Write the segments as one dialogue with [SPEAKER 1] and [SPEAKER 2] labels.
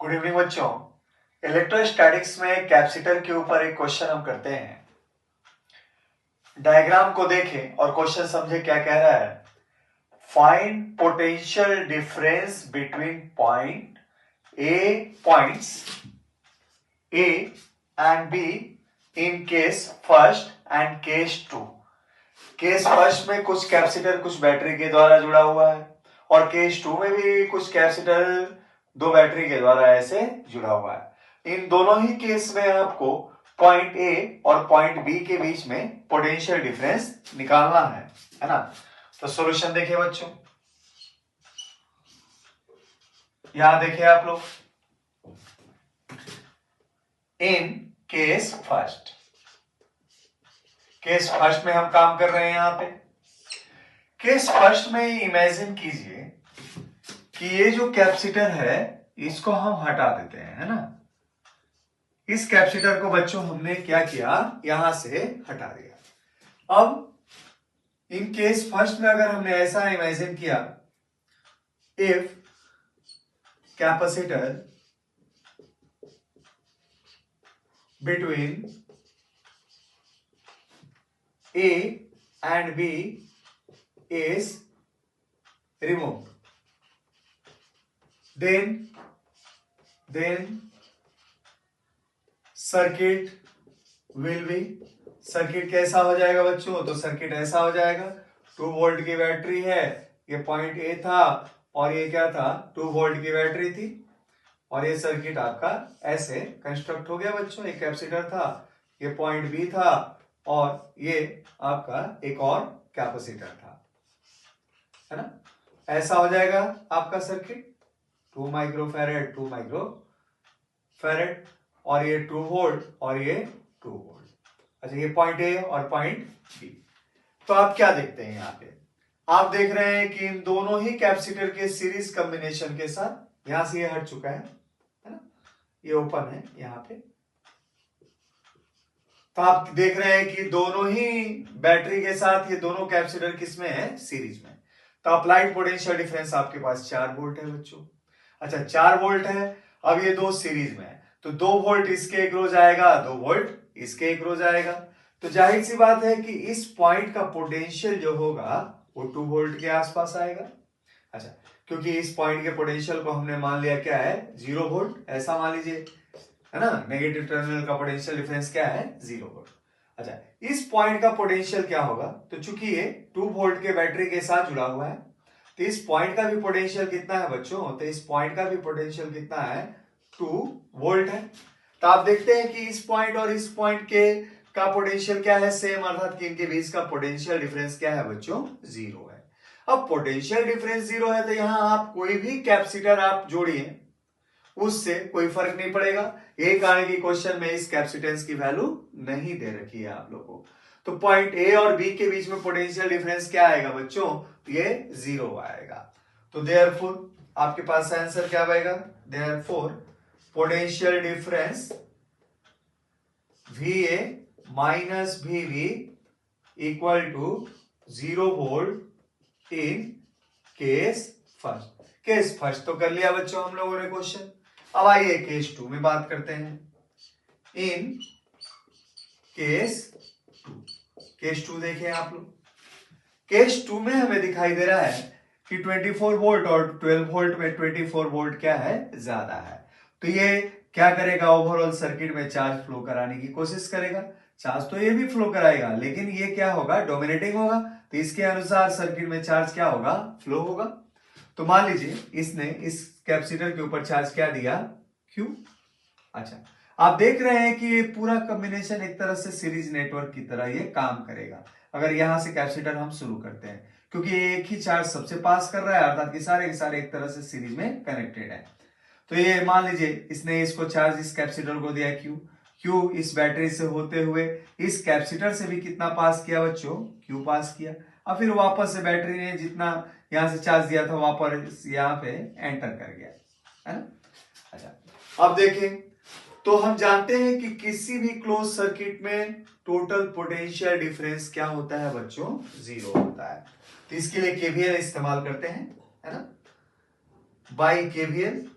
[SPEAKER 1] Good evening बच्चों। Electrostatics में capacitor के ऊपर एक क्वेश्चन हम करते हैं। डायग्राम को देखें और क्वेश्चन समझे क्या कह रहा है। Find potential difference between points A and B in case first and case two. Case first में कुछ कैपेसिटर कुछ बैटरी के द्वारा जुड़ा हुआ है और केस टू में भी कुछ कैपेसिटर दो बैटरी के द्वारा ऐसे जुड़ा हुआ है। इन दोनों ही केस में आपको पॉइंट ए और पॉइंट बी के बीच में पोटेंशियल डिफरेंस निकालना है ना। तो सॉल्यूशन देखिए बच्चों, यहां देखिए आप लोग। इन केस फर्स्ट में हम काम कर रहे हैं। यहां पे केस फर्स्ट में इमेजिन कीजिए कि ये जो कैपेसिटर है इसको हम हटा देते हैं, है ना। इस कैपेसिटर को बच्चों हमने क्या किया, यहां से हटा दिया। अब इन केस फर्स्ट में अगर हमने ऐसा इमेजिन किया, if capacitor between A and B is removed, then circuit will be, circuit कैसा हो जाएगा बच्चों, तो सर्किट ऐसा हो जाएगा। 2 वोल्ट की बैटरी है, ये पॉइंट ए था और ये क्या था, 2 वोल्ट की बैटरी थी और ये सर्किट आपका ऐसे कंस्ट्रक्ट हो गया बच्चों। एक कैपेसिटर था, ये पॉइंट बी था और ये आपका एक और कैपेसिटर था, है ना। ऐसा हो जाएगा आपका सर्किट। 2 माइक्रोफैरेड 2 माइक्रोफैरेड और ये 2 वोल्ट और ये 2 वोल्ट। अच्छा, ये पॉइंट ए और पॉइंट बी। तो आप क्या देखते हैं यहाँ पे, आप देख रहे हैं कि इन दोनों ही कैपेसिटर के सीरीज कॉम्बिनेशन के साथ, यहां से ये हट चुका है ना, ये ओपन है यहाँ पे। तो आप देख रहे हैं कि दोनों ही बैटरी के साथ ये दोनों कैपेसिटर किसमें है, सीरीज में। तो अप्लाइड पोटेंशियल डिफरेंस आपके पास 4 वोल्ट है बच्चों। अच्छा, 4 वोल्ट है। अब ये दो सीरीज में है तो 2 वोल्ट इसके एक्रॉस जाएगा, 2 वोल्ट इसके एक्रॉस जाएगा। तो जाहिर सी बात है कि इस पॉइंट का पोटेंशियल जो होगा वो 2 वोल्ट के आसपास आएगा। अच्छा, क्योंकि इस पॉइंट के पोटेंशियल को हमने मान लिया क्या है, 0 वोल्ट, ऐसा मान लीजिए, है ना। नेगेटिव टर्मिनल का पोटेंशियल डिफरेंस क्या है, 0 वोल्ट। अच्छा, इस पॉइंट का पोटेंशियल क्या होगा, तो चूंकि ये 2 वोल्ट के बैटरी के साथ जुड़ा हुआ है तो इस पॉइंट का भी पोटेंशियल कितना है बच्चों, तो इस पॉइंट का भी पोटेंशियल कितना है, 2 वोल्ट है। तो आप देखते हैं कि इस पॉइंट और इस पॉइंट के का पोटेंशियल क्या है, सेम, अर्थात कि इनके बीच का पोटेंशियल डिफरेंस क्या है बच्चों, 0 है। अब पोटेंशियल डिफरेंस 0 है तो यहां आप कोई भी कैपेसिटर आप जोड़िए, उससे कोई फर्क नहीं पड़ेगा। यही कारण की क्वेश्चन में इस कैपेसिटेंस की वैल्यू नहीं दे रखी है आप लोगों को। तो पॉइंट ए और बी के बीच में पोटेंशियल डिफरेंस क्या आएगा बच्चों, ये 0 आएगा। तो देयरफॉर आपके पास आंसर क्या आएगा, therefore potential difference VA minus VB equal to 0 volt in case first. Case first तो कर लिया बच्चों हम लोगों ने क्वेश्चन। अब आइए केस 2 में बात करते हैं। इन केस 2, केस 2 देखें आप लोग। केस 2 में हमें दिखाई दे रहा है कि 24 वोल्ट और 12 वोल्ट में 24 वोल्ट क्या है, ज्यादा है। तो ये क्या करेगा, ओवरऑल सर्किट में चार्ज फ्लो कराने की कोशिश करेगा। चार्ज तो ये भी फ्लो कराएगा लेकिन ये क्या होगा, डोमिनेटिंग होगा। तो इसके अनुसार सर्किट में चार्ज क्या होगा, फ्लो होगा। तो मान लीजिए इसने इस कैपेसिटर के ऊपर चार्ज क्या दिया, Q। अच्छा, आप देख रहे हैं कि ये पूरा कॉम्बिनेशन एक तरह से सीरीज नेटवर्क की तरह ये काम करेगा। अगर यहां से कैपेसिटर हम शुरू करते हैं, क्योंकि एक ही चार्ज सबसे पास कर रहा है, अर्थात कि सारे के सारे एक तरह से सीरीज में कनेक्टेड है। तो ये मान लीजिए इसने इसको चार्ज इस कैपेसिटर को दिया Q इस बैटरी से होते हुए इस कैपेसिटर से भी कितना पास किया बच्चों, Q पास किया। और फिर वापस से बैटरी ने जितना यहां से चार्ज दिया था वापस यहाँ पे एंटर कर गया, है ना। अच्छा, अब देखें तो हम जानते हैं कि किसी भी क्लोज सर्किट में टोटल पोटेंशियल डिफरेंस क्या होता है बच्चों, 0 होता है। तो इसके लिए केवीएल इस्तेमाल करते हैं, है ना। By KVL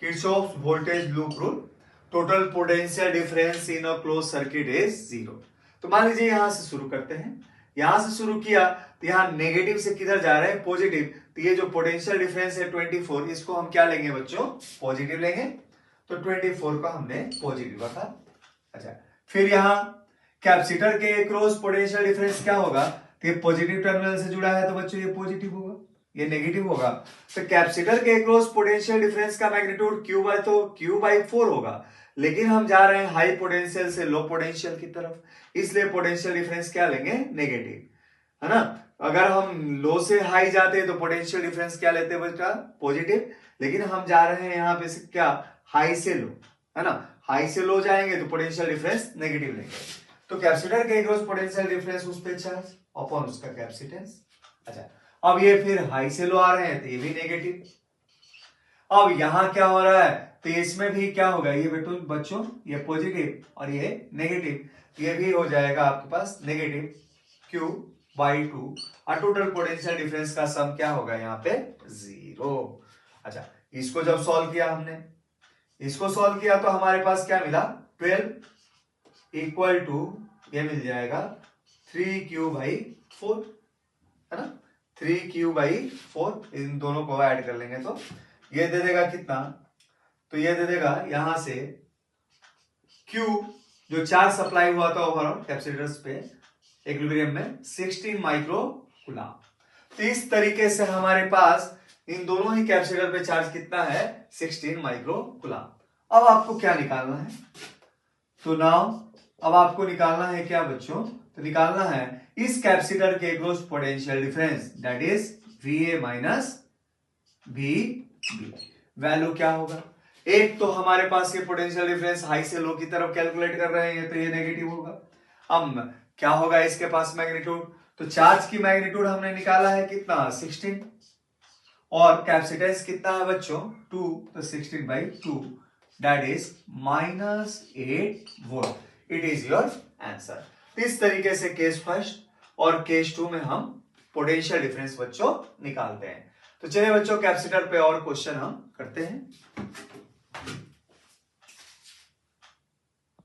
[SPEAKER 1] Kirchhoff voltage loop rule, total potential difference in a close circuit is 0। तो मान लीजिए यहां से शुरू करते हैं, यहां से शुरू किया तो यहाँ नेगेटिव से किधर जा रहे हैं, पॉजिटिव। तो ये जो पोटेंशियल डिफरेंस है 24, इसको हम क्या लेंगे बच्चों, पॉजिटिव लेंगे। तो 24 को हमने पॉजिटिव रखा। अच्छा, फिर यहाँ कैपेसिटर के अक्रॉस पोटेंशियल डिफरेंस क्या होगा, तो ये पॉजिटिव टर्मिनल से जुड़ा है तो बच्चों ये पॉजिटिव होगा, ये नेगेटिव होगा। तो कैपेसिटर के अक्रॉस पोटेंशियल डिफरेंस का मैग्नीट्यूड Q/4 होगा, लेकिन हम जा रहे हैं हाई पोटेंशियल से लो पोटेंशियल की तरफ, इसलिए पोटेंशियल डिफरेंस क्या लेंगे, नेगेटिव, है ना। अगर हम लो से हाई जाते तो पोटेंशियल डिफरेंस क्या लेते बेटा, पॉजिटिव, लेकिन हम जा रहे हैं यहाँ पे से क्या, हाई से लो, है ना। हाई से लो जाएंगे तो पोटेंशियल डिफरेंस नेगेटिव लेंगे। तो कैपेसिटर के अक्रॉस पोटेंशियल डिफरेंस उस पे चार्ज अपॉन उसका कैपेसिटेंस। अच्छा, अब ये फिर हाई से लो आ रहे हैं तो ये भी नेगेटिव। अब यहां क्या हो रहा है, तो इसमें भी क्या होगा, ये बच्चों ये पॉजिटिव और ये नेगेटिव, ये भी हो जाएगा आपके पास नेगेटिव Q/2 और टोटल पोटेंशियल डिफरेंस का सम क्या होगा यहाँ पे, 0। अच्छा, इसको जब सॉल्व किया हमने, इसको सॉल्व किया तो हमारे पास क्या मिला, 12 इक्वल टू ये मिल जाएगा 3Q/4, है ना। 3Q/4 इन दोनों को ऐड कर लेंगे तो ये दे देगा कितना, तो ये दे देगा यहां से Q जो चार्ज सप्लाई हुआ था ओवरऑल कैपेसिटर्स पे इक्विलिब्रियम में 16 माइक्रो कूलम। तो इस तरीके से हमारे पास इन दोनों ही कैपेसिटर पे चार्ज कितना है, 16 माइक्रो कूलम। अब आपको क्या निकालना है, तो नाउ अब आपको निकालना है क्या बच्चों, तो निकालना है इस कैपेसिटर के across potential difference, that is VA minus VB। Value क्या होगा, एक तो हमारे पास ये पोटेंशियल डिफरेंस हाई से लो की तरफ कैलकुलेट कर रहे हैं तो ये नेगेटिव होगा। अब क्या होगा इसके पास मैग्नीट्यूड, तो चार्ज की मैग्नीट्यूड हमने निकाला है कितना, 16, और कैपेसिटेंस कितना है बच्चों, 2, तो 16/2 that is -8 volt. It is your answer. इस तरीके से केस फर्स्ट और केस 2 में हम पोटेंशियल डिफरेंस बच्चों निकालते हैं। तो चलिए बच्चों कैपेसिटर पे और क्वेश्चन हम करते हैं।